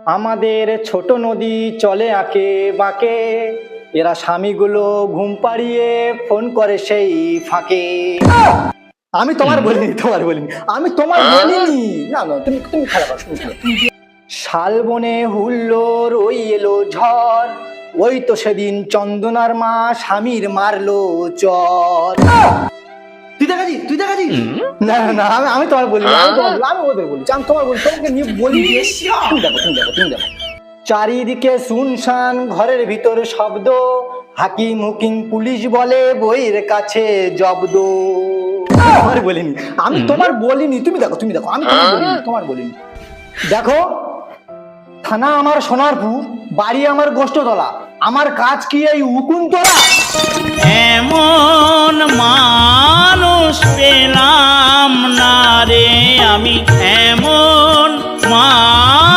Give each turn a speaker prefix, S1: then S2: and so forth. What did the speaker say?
S1: আমাদের ছোট নদী চলে আঁকে বাঁকে, এরা স্বামীগুলো ঘুম পাড়িয়ে ফোন করে সেই ফাঁকে। আমি তোমার বলিনি, আমি তোমার বলিনি। না না, তুমি তুমি খারাপ আছো, শালবনে হুল্লোর ওই এলো ঝড়, ওই তো সেদিন চন্দনার মা স্বামীর মারলো চর।
S2: তুই দেখাছিস?
S1: না না না, আমি তোমার বলিনি, আমি ওদের বলছি, আমি তোমার বলি, তোমাকে নিয়ে বলি। তুমি দেখো। চারিদিকে শুনশান, ঘরের ভিতর শব্দ, হাকিম হুকিম পুলিশ বলে বইয়ের কাছে জব্দ। তোমার বলিনি, আমি তোমার বলিনি। তুমি দেখো, আমি তোমার বলিনি। দেখো, থানা আমার সোনারপুর, বাড়ি আমার গোষ্ঠতলা, আমার কাজ কি এই উকুনতলা?
S3: এমন মানুষ পেলাম না রে আমি।